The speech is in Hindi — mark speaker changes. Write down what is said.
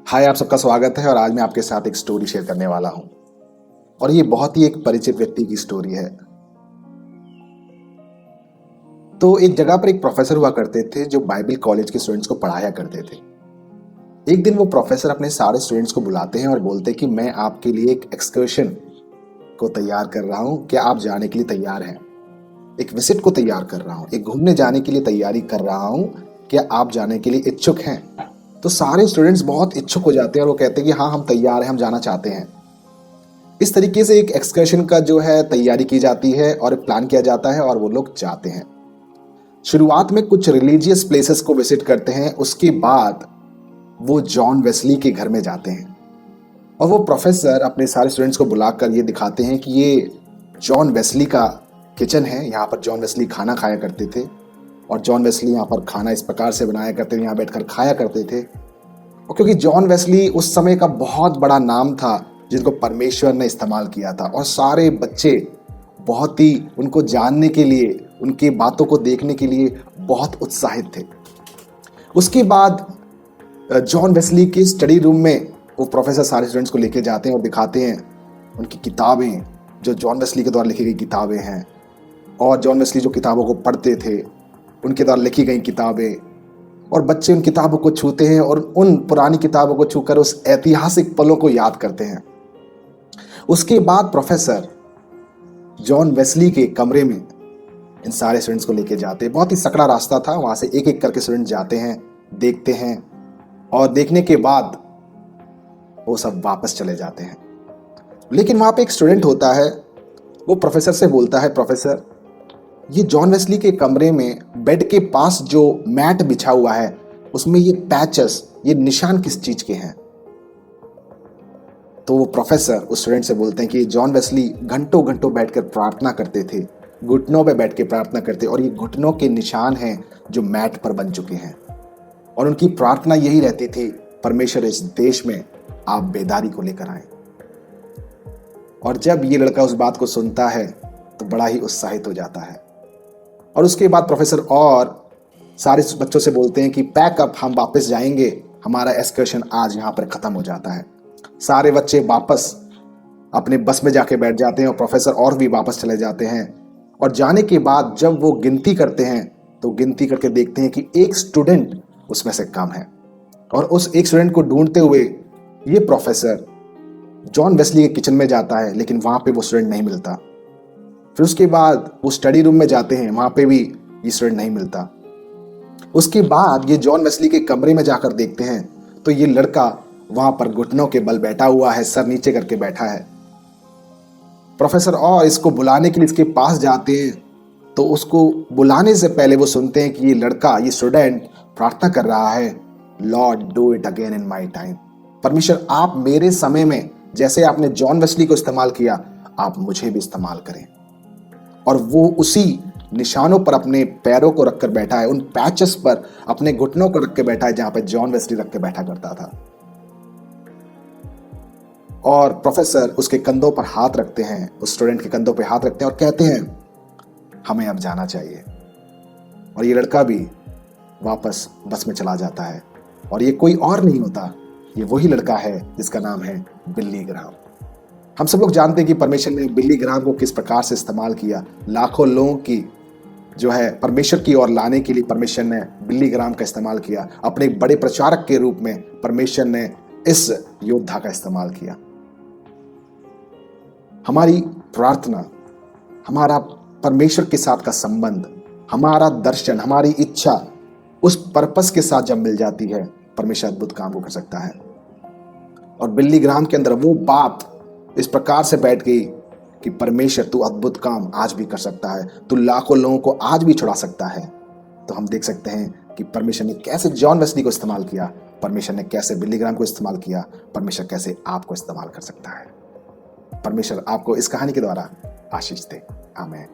Speaker 1: हाय, आप सबका स्वागत है और आज मैं आपके साथ एक स्टोरी शेयर करने वाला हूं। और ये बहुत ही एक परिचित व्यक्ति की स्टोरी है। तो एक जगह पर एक प्रोफेसर हुआ करते थे जो बाइबल कॉलेज के स्टूडेंट्स को पढ़ाया करते थे। एक दिन वो प्रोफेसर अपने सारे स्टूडेंट्स को बुलाते हैं और बोलते हैं कि मैं आपके लिए एक एक्सकर्शन को तैयार कर रहा हूं, क्या आप जाने के लिए तैयार हैं? एक विजिट को तैयार कर रहा हूं, एक घूमने जाने के लिए तैयारी कर रहा हूं, क्या आप जाने के लिए इच्छुक हैं? तो सारे स्टूडेंट्स बहुत इच्छुक हो जाते हैं और वो कहते हैं कि हाँ, हम तैयार हैं, हम जाना चाहते हैं। इस तरीके से एक एक्सकर्शन का जो है तैयारी की जाती है और एक प्लान किया जाता है और वो लोग जाते हैं। शुरुआत में कुछ रिलीजियस प्लेसेस को विजिट करते हैं, उसके बाद वो जॉन वेस्ली के घर में जाते हैं और वो प्रोफेसर अपने सारे स्टूडेंट्स को बुलाकर ये दिखाते हैं कि ये जॉन वेस्ली का किचन है, यहाँ पर जॉन वेस्ली खाना खाया करते थे और जॉन वेस्ली यहाँ पर खाना इस प्रकार से बनाया करते थे, यहाँ बैठकर खाया करते थे। और क्योंकि जॉन वेस्ली उस समय का बहुत बड़ा नाम था जिनको परमेश्वर ने इस्तेमाल किया था और सारे बच्चे बहुत ही उनको जानने के लिए, उनकी बातों को देखने के लिए बहुत उत्साहित थे। उसके बाद जॉन वेस्ली के स्टडी रूम में वो प्रोफेसर सारे स्टूडेंट्स को लेके जाते हैं और दिखाते हैं उनकी किताबें, जो जॉन वेस्ली के द्वारा लिखी गई किताबें हैं और जॉन वेस्ली जो किताबों को पढ़ते थे उनके द्वारा लिखी गई किताबें। और बच्चे उन किताबों को छूते हैं और उन पुरानी किताबों को छूकर उस ऐतिहासिक पलों को याद करते हैं। उसके बाद प्रोफेसर जॉन वेस्ली के कमरे में इन सारे स्टूडेंट्स को लेके जाते हैं। बहुत ही सकड़ा रास्ता था, वहां से एक एक करके स्टूडेंट जाते हैं, देखते हैं और देखने के बाद वो सब वापस चले जाते हैं। लेकिन वहां पे एक स्टूडेंट होता है, वो प्रोफेसर से बोलता है, प्रोफेसर ये जॉन वेस्ली के कमरे में बेड के पास जो मैट बिछा हुआ है उसमें ये पैचेस, ये निशान किस चीज के हैं? तो वो प्रोफेसर उस स्टूडेंट से बोलते हैं कि जॉन वेस्ली घंटों घंटों बैठकर प्रार्थना करते थे, घुटनों पे बैठ के प्रार्थना करते और ये घुटनों के निशान हैं जो मैट पर बन चुके हैं। और उनकी प्रार्थना यही रहती थी, परमेश्वर इस देश में आप बेदारी को लेकर आए। और जब ये लड़का उस बात को सुनता है तो बड़ा ही उत्साहित हो जाता है। और उसके बाद प्रोफेसर और सारे बच्चों से बोलते हैं कि पैक अप, हम वापस जाएंगे, हमारा एक्सकर्शन आज यहाँ पर खत्म हो जाता है। सारे बच्चे वापस अपने बस में जाके बैठ जाते हैं और प्रोफेसर और भी वापस चले जाते हैं। और जाने के बाद जब वो गिनती करते हैं तो गिनती करके देखते हैं कि एक स्टूडेंट उसमें से कम है। और उस एक स्टूडेंट को ढूंढते हुए ये प्रोफेसर जॉन वेस्ली के किचन में जाता है, लेकिन वहां पे वो स्टूडेंट नहीं मिलता। फिर उसके बाद वो स्टडी रूम में जाते हैं, वहां पे भी ये स्टूडेंट नहीं मिलता। उसके बाद ये जॉन वेस्ली के कमरे में जाकर देखते हैं तो ये लड़का वहां पर घुटनों के बल बैठा हुआ है, सर नीचे करके बैठा है। प्रोफेसर और इसको बुलाने के लिए इसके पास जाते हैं तो उसको बुलाने से पहले वो सुनते हैं कि ये लड़का, ये स्टूडेंट प्रार्थना कर रहा है, Lord do it again in my time. परमेश्वर आप मेरे समय में जैसे आपने जॉन वेस्ली को इस्तेमाल किया, आप मुझे भी इस्तेमाल करें। और वो उसी निशानों पर अपने पैरों को रखकर बैठा है, उन पैचेस पर अपने घुटनों को रख के बैठा है जहां पर जॉन वेस्ली रख के बैठा करता था। और प्रोफेसर उसके कंधों पर हाथ रखते हैं, उस स्टूडेंट के कंधों पर हाथ रखते हैं और कहते हैं हमें अब जाना चाहिए। और ये लड़का भी वापस बस में चला जाता है। और ये कोई और नहीं होता, ये वही लड़का है जिसका नाम है बिल्ली ग्राहम। हम सब लोग जानते हैं कि परमेश्वर ने बिल्ली ग्राहम को किस प्रकार से इस्तेमाल किया। लाखों लोगों की जो है परमेश्वर की ओर लाने के लिए परमेश्वर ने बिल्ली ग्राहम का इस्तेमाल किया। अपने एक बड़े प्रचारक के रूप में परमेश्वर ने इस योद्धा का इस्तेमाल किया। हमारी प्रार्थना, हमारा परमेश्वर के साथ का संबंध, हमारा दर्शन, हमारी इच्छा उस पर्पस के साथ जब मिल जाती है, परमेश्वर अद्भुत काम को कर सकता है। और बिल्ली ग्राहम के अंदर वो बात इस प्रकार से बैठ गई कि परमेश्वर तू अद्भुत काम आज भी कर सकता है, तू लाखों लोगों को आज भी छुड़ा सकता है। तो हम देख सकते हैं कि परमेश्वर ने कैसे जॉन वेस्ली को इस्तेमाल किया, परमेश्वर ने कैसे बिल्ली ग्राहम को इस्तेमाल किया, परमेश्वर कैसे आपको इस्तेमाल कर सकता है। परमेश्वर आपको इस कहानी के द्वारा आशीष दे। आमीन।